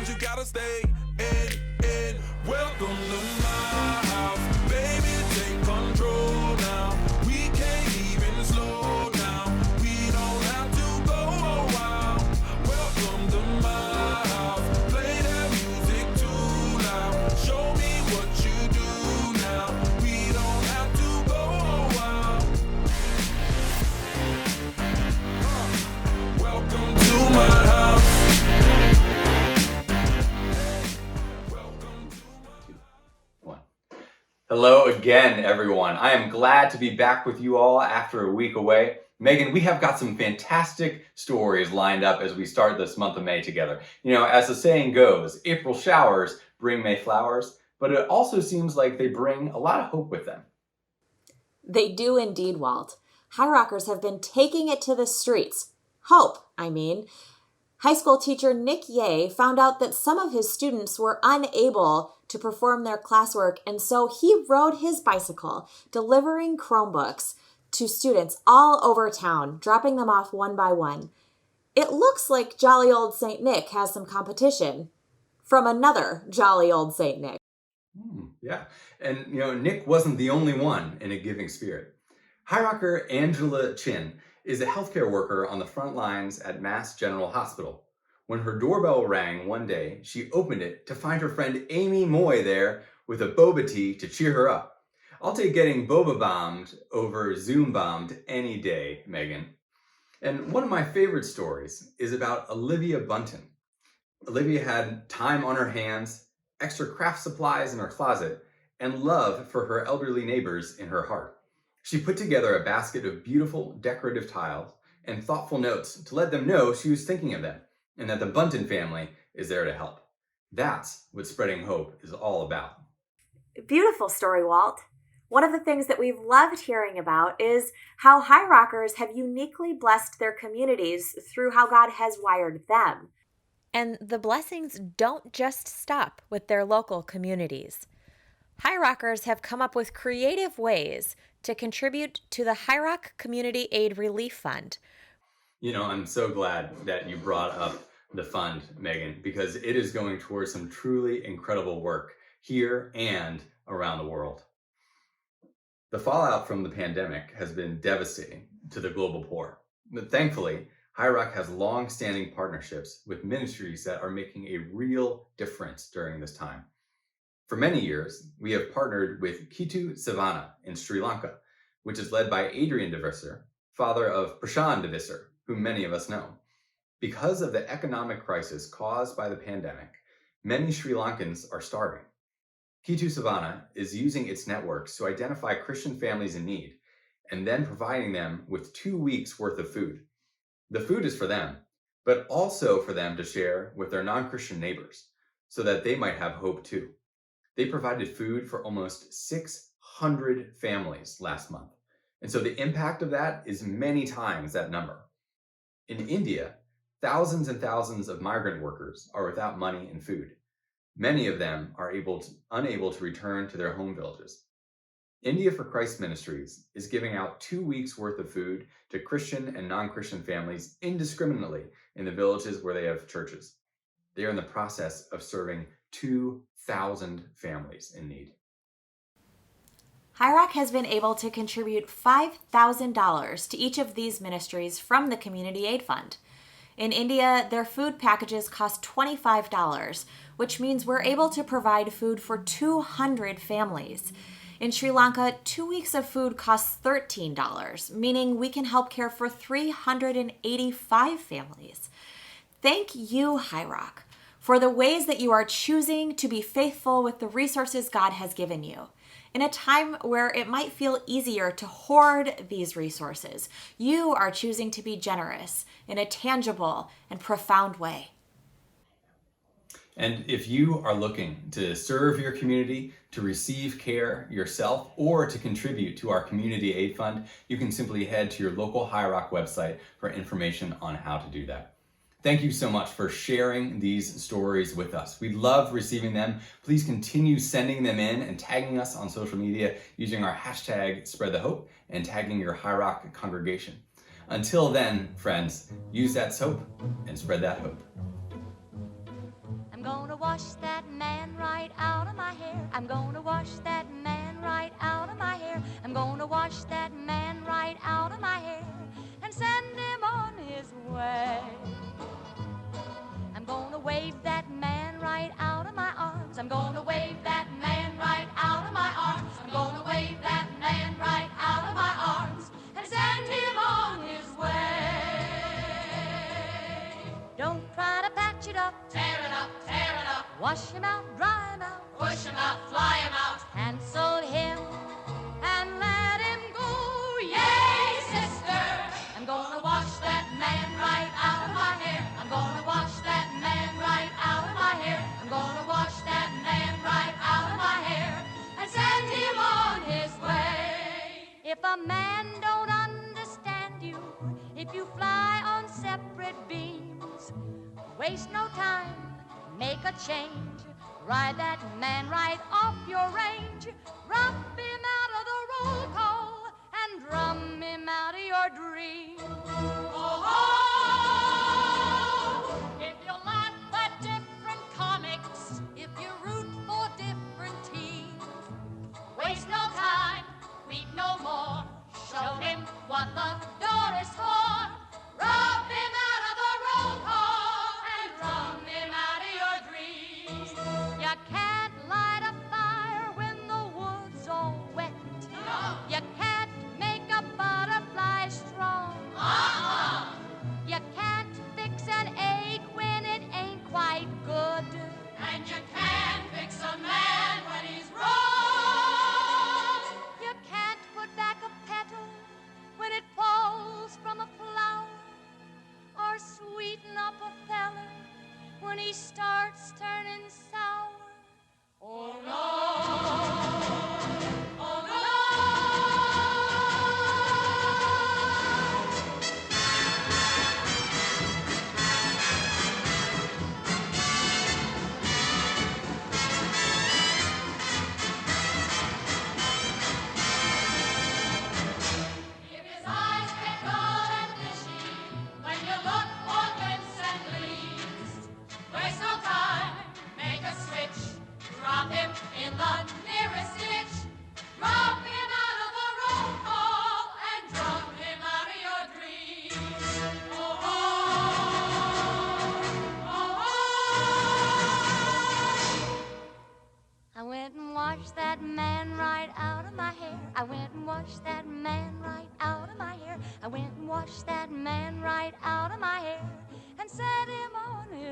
sometimes you gotta stay in. Welcome to my house, baby, take control now. We can't even slow down. We don't have to go a while. Welcome to my house, play that music too loud. Show me what you do now. We don't have to go a while. Welcome to my house. Hello again, everyone. I am glad to be back with you all after a week away. Megan, we have got some fantastic stories lined up as we start this month of May together. You know, as the saying goes, April showers bring May flowers, but it also seems like they bring a lot of hope with them. They do indeed, Walt. High Rockers have been taking it to the streets. Hope, I mean. High school teacher Nick Ye found out that some of his students were unable to perform their classwork, and so he rode his bicycle, delivering Chromebooks to students all over town, dropping them off one by one. It looks like jolly old St. Nick has some competition from another jolly old St. Nick. Yeah, and you know, Nick wasn't the only one in a giving spirit. High Rocker Angela Chin is a healthcare worker on the front lines at Mass General Hospital. When her doorbell rang one day, she opened it to find her friend Amy Moy there with a boba tea to cheer her up. I'll take getting boba bombed over Zoom bombed any day, Megan. And one of my favorite stories is about Olivia Bunton. Olivia had time on her hands, extra craft supplies in her closet, and love for her elderly neighbors in her heart. She put together a basket of beautiful decorative tiles and thoughtful notes to let them know she was thinking of them and that the Bunton family is there to help. That's what spreading hope is all about. Beautiful story, Walt. One of the things that we've loved hearing about is how High Rockers have uniquely blessed their communities through how God has wired them. And the blessings don't just stop with their local communities. High Rockers have come up with creative ways to contribute to the High Rock Community Aid Relief Fund. You know, I'm so glad that you brought up the fund, Megan, because it is going towards some truly incredible work here and around the world. The fallout from the pandemic has been devastating to the global poor, but thankfully, High Rock has long-standing partnerships with ministries that are making a real difference during this time. For many years, we have partnered with Kitu Savana in Sri Lanka, which is led by Adrian Devisser, father of Prashant Devisser, whom many of us know. Because of the economic crisis caused by the pandemic, many Sri Lankans are starving. Kitu Savana is using its networks to identify Christian families in need and then providing them with 2 weeks worth of food. The food is for them, but also for them to share with their non-Christian neighbors so that they might have hope too. They provided food for almost 600 families last month. And so the impact of that is many times that number. In India, thousands and thousands of migrant workers are without money and food. Many of them are unable to return to their home villages. India for Christ Ministries is giving out 2 weeks worth of food to Christian and non-Christian families indiscriminately in the villages where they have churches. They are in the process of serving 2,000 families in need. High Rock has been able to contribute $5,000 to each of these ministries from the Community Aid Fund. In India, their food packages cost $25, which means we're able to provide food for 200 families. In Sri Lanka, 2 weeks of food costs $13, meaning we can help care for 385 families. Thank you, High Rock, for the ways that you are choosing to be faithful with the resources God has given you. In a time where it might feel easier to hoard these resources, you are choosing to be generous in a tangible and profound way. And if you are looking to serve your community, to receive care yourself, or to contribute to our Community Aid Fund, you can simply head to your local High Rock website for information on how to do that. Thank you so much for sharing these stories with us. We love receiving them. Please continue sending them in and tagging us on social media using our hashtag #SpreadTheHope and tagging your High Rock congregation. Until then, friends, use that soap and spread that hope. I'm going wash that man right out of my hair. I'm gonna wash that man right out of my hair. I'm gonna wash that man right out of my hair and send him on his way. I'm gonna wave that man right out of my arms. I'm gonna wave that man right out of my arms. I'm gonna wave that man right out of my arms and send him on his way. Don't try to patch it up, tear it up, tear it up. Wash him out, dry him out, push him out, fly him out. Cancel him and let him go. Yay, sister! I'm gonna wash that man right out of my hair. I'm gonna wash that man right out of my hair. I'm gonna wash that man right out of my hair and send him on his way. If a man don't understand you, if you fly on separate beams, waste no time, make a change. Ride that man right off your range. Rub him out of the roll call and drum him out of your dreams. Oh, if you laugh at different comics, if you root for different teams, waste no time, weep no more. Show him what the door is for. Rub him out of the roll call and drum him out of your dreams. You can't light a fire when the wood's all wet. No. You can't make a butterfly strong. You can't fix an egg when it ain't quite good. And you can't fix a man when he's wrong. You can't put back a petal when it falls from a flower, or sweeten up a feller when he starts turning sour. Oh no, oh no. If his eyes get dull and fishy when you look for glints and gleams, waste no time, make a switch, drop him in the nearest ditch, drop him out of the roll call and drum him out of your dreams. Oh, oh, oh. I went and washed that man right out of my hair. I went and washed that man right out of my hair. I went and washed that man right out of my hair and set him on his